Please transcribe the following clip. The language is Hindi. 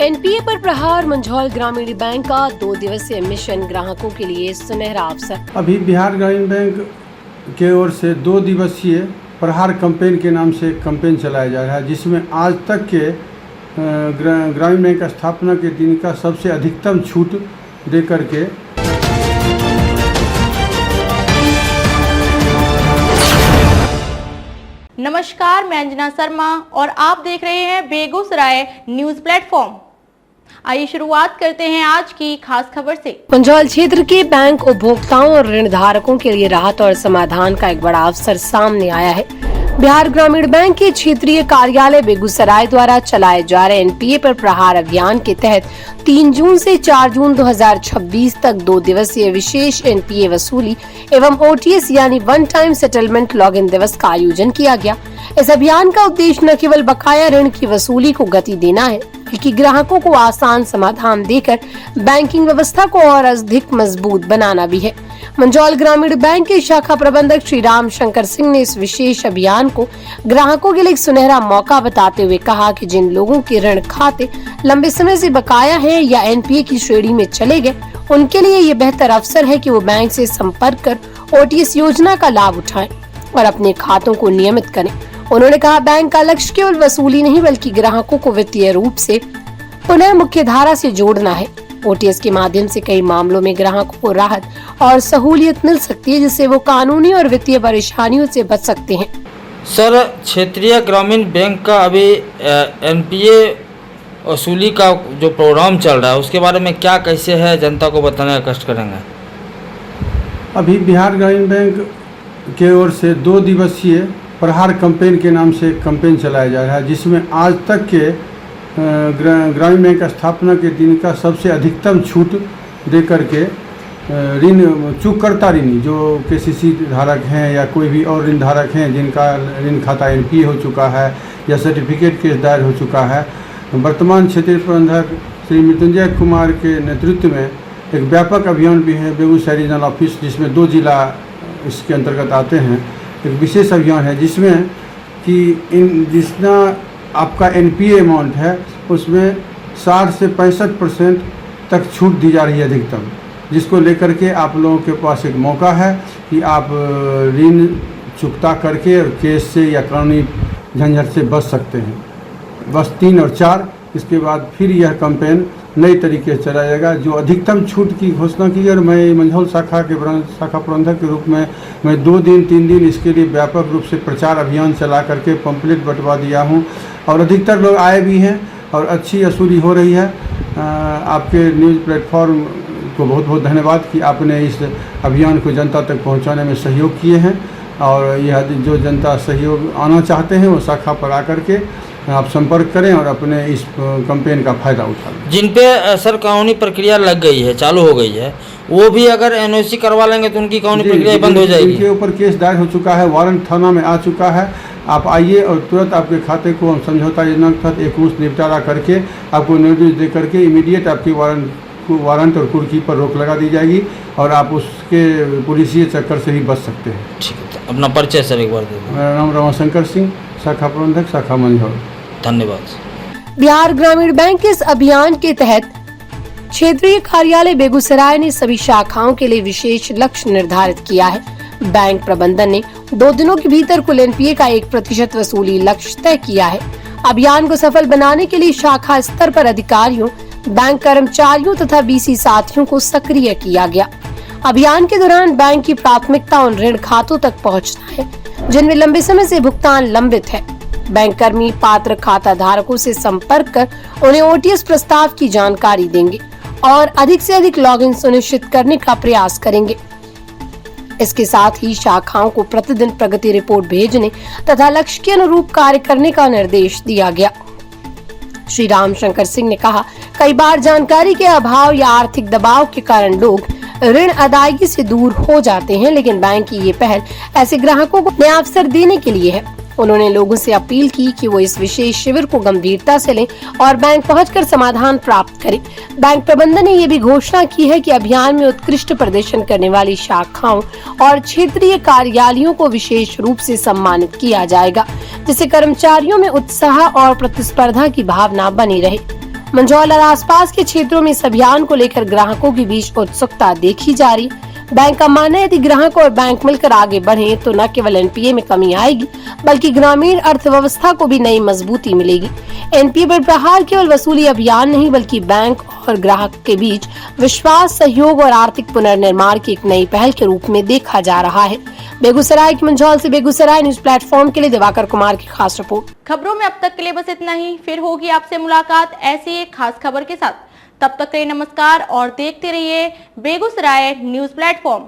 एनपीए पर प्रहार। मंझौल ग्रामीण बैंक का 2 दिवसीय मिशन ग्राहकों के लिए सुनहरा अवसर। अभी बिहार ग्रामीण बैंक के ओर से 2 दिवसीय प्रहार कैंपेन के नाम से कैंपेन चलाया जा रहा है, जिसमें आज तक के ग्रामीण बैंक स्थापना के दिन का सबसे अधिकतम छूट दे करके नमस्कार, मैं अंजना शर्मा और आप देख रहे हैं बेगूसराय न्यूज प्लेटफॉर्म। आइए शुरुआत करते हैं आज की खास खबर से। मंझौल क्षेत्र के बैंक उपभोक्ताओं और ऋण धारकों के लिए राहत और समाधान का एक बड़ा अवसर सामने आया है। बिहार ग्रामीण बैंक के क्षेत्रीय कार्यालय बेगूसराय द्वारा चलाए जा रहे एनपीए पर प्रहार अभियान के तहत 3 जून से 4 जून 2026 तक 2 दिवसीय विशेष एनपीए वसूली एवं ओटीएस यानी वन टाइम सेटलमेंट लॉगिन दिवस का आयोजन किया गया। इस अभियान का उद्देश्य न केवल बकाया ऋण की वसूली को गति देना है, बल्कि ग्राहकों को आसान समाधान देकर बैंकिंग व्यवस्था को और अधिक मजबूत बनाना भी है। मंझौल ग्रामीण बैंक के शाखा प्रबंधक श्री राम शंकर सिंह ने इस विशेष अभियान को ग्राहकों के लिए एक सुनहरा मौका बताते हुए कहा कि जिन लोगों के ऋण खाते लंबे समय से बकाया है या एनपीए की श्रेणी में चले गए, उनके लिए ये बेहतर अवसर है कि वो बैंक से संपर्क कर ओटीएस योजना का लाभ उठाएं और अपने खातों को नियमित करें। उन्होंने कहा, बैंक का लक्ष्य केवल वसूली नहीं बल्कि ग्राहकों को वित्तीय रूप से पुनः मुख्य धारा से जोड़ना है। ओटीएस के माध्यम से कई मामलों में ग्राहकों को राहत और सहूलियत मिल सकती है, जिससे वो कानूनी और वित्तीय परेशानियों से बच सकते हैं। सर, क्षेत्रीय ग्रामीण बैंक का अभी एनपीए वसूली का जो प्रोग्राम चल रहा है उसके बारे में क्या कैसे है, जनता को बताने का कष्ट करेंगे। अभी बिहार ग्रामीण बैंक के ओर से 2 दिवसीय प्रहार कैंपेन के नाम से कैंपेन चलाया जा रहा है, जिसमें आज तक के ग्रामीण बैंक स्थापना के दिन का सबसे अधिकतम छूट दे करके ऋण चूककर्ता ऋणी जो केसीसी धारक हैं या कोई भी और ऋण धारक हैं जिनका ऋण खाता एनपीए हो चुका है या सर्टिफिकेट केस दायर हो चुका है, वर्तमान क्षेत्रीय प्रबंधक श्री मृत्युंजय कुमार के नेतृत्व में एक व्यापक अभियान भी है बेगूसराय रीजनल ऑफिस, जिसमें 2 जिला इसके अंतर्गत आते हैं। एक विशेष अभियान है जिसमें कि जितना आपका एनपीए अमाउंट है उसमें 60 से 65% तक छूट दी जा रही है अधिकतम, जिसको लेकर के आप लोगों के पास एक मौका है कि आप ऋण चुकता करके और केस से या कानूनी झंझट से बच सकते हैं। बस 3 और 4 इसके बाद फिर यह कैंपेन नई तरीके से चलाया जाएगा। जो अधिकतम छूट की घोषणा की और मैं मंझौल शाखा प्रबंधक के रूप में मैं 2 दिन 3 दिन इसके लिए व्यापक रूप से प्रचार अभियान चला करके पंपलेट बंटवा दिया हूं और अधिकतर लोग आए भी हैं और अच्छी वसूली हो रही है। आपके न्यूज़ प्लेटफॉर्म को बहुत बहुत धन्यवाद कि आपने इस अभियान को जनता तक पहुंचाने में सहयोग किए हैं और यह जो जनता सहयोग आना चाहते हैं वो शाखा पर आकर के आप संपर्क करें और अपने इस कैंपेन का फायदा उठाएं। जिन पे सर कानूनी प्रक्रिया लग गई है, चालू हो गई है, वो भी अगर एनओसी करवा लेंगे तो उनकी कानूनी प्रक्रिया बंद हो जाएगी। इनके ऊपर केस दायर हो चुका है, वारंट थाना में आ चुका है। आप आइए और तुरंत आपके खाते को हम समझौता योजना के तहत एकमुश्त निपटारा करके आपको नोटिस दे करके इमीडिएट आपकी वारंट और कुर्की पर रोक लगा दी जाएगी और आप उसके पुलिसिए चक्कर से ही बच सकते हैं। ठीक है, अपना परिचय सर एक बार दे दें। मेरा नाम रमाशंकर सिंह, शाखा प्रबंधक, शाखा मंझौल। धन्यवाद। बिहार ग्रामीण बैंक के इस अभियान के तहत क्षेत्रीय कार्यालय बेगूसराय ने सभी शाखाओं के लिए विशेष लक्ष्य निर्धारित किया है। बैंक प्रबंधन ने 2 दिनों के भीतर कुल एनपीए का 1% वसूली लक्ष्य तय किया है। अभियान को सफल बनाने के लिए शाखा स्तर पर अधिकारियों, बैंक कर्मचारियों तथा बीसी साथियों को सक्रिय किया गया। अभियान के दौरान बैंक की प्राथमिकता उन ऋण खातों तक पहुंचना है जिनमें लंबे समय से भुगतान लंबित है। बैंक कर्मी पात्र खाता धारकों से संपर्क कर उन्हें ओटीएस प्रस्ताव की जानकारी देंगे और अधिक से अधिक लॉगिन सुनिश्चित करने का प्रयास करेंगे। इसके साथ ही शाखाओं को प्रतिदिन प्रगति रिपोर्ट भेजने तथा लक्ष्य के अनुरूप कार्य करने का निर्देश दिया गया। श्री राम शंकर सिंह ने कहा, कई बार जानकारी के अभाव या आर्थिक दबाव के कारण लोग ऋण अदायगी से दूर हो जाते हैं, लेकिन बैंक की ये पहल ऐसे ग्राहकों को नया अवसर देने के लिए है। उन्होंने लोगों से अपील की कि वो इस विशेष शिविर को गंभीरता से लें और बैंक पहुंचकर समाधान प्राप्त करें। बैंक प्रबंधन ने ये भी घोषणा की है कि अभियान में उत्कृष्ट प्रदर्शन करने वाली शाखाओं और क्षेत्रीय कार्यालयों को विशेष रूप से सम्मानित किया जाएगा, जिससे कर्मचारियों में उत्साह और प्रतिस्पर्धा की भावना बनी रहे। मंझौल और आसपास के क्षेत्रों में इस अभियान को लेकर ग्राहकों के बीच उत्सुकता देखी जा रही। बैंक का मानना है यदि ग्राहक और बैंक मिलकर आगे बढ़े तो न केवल एनपीए में कमी आएगी बल्कि ग्रामीण अर्थव्यवस्था को भी नई मजबूती मिलेगी। एनपीए पर प्रहार केवल वसूली अभियान नहीं बल्कि बैंक और ग्राहक के बीच विश्वास, सहयोग और आर्थिक पुनर्निर्माण की एक नई पहल के रूप में देखा जा रहा है। बेगूसराय की मंझौल से बेगूसराय न्यूज प्लेटफॉर्म के लिए दिवाकर कुमार की खास रिपोर्ट। खबरों में अब तक के लिए बस इतना ही। फिर होगी आपसे मुलाकात ऐसी एक खास खबर के साथ। तब तक के लिए नमस्कार और देखते रहिए बेगूसराय न्यूज प्लेटफॉर्म।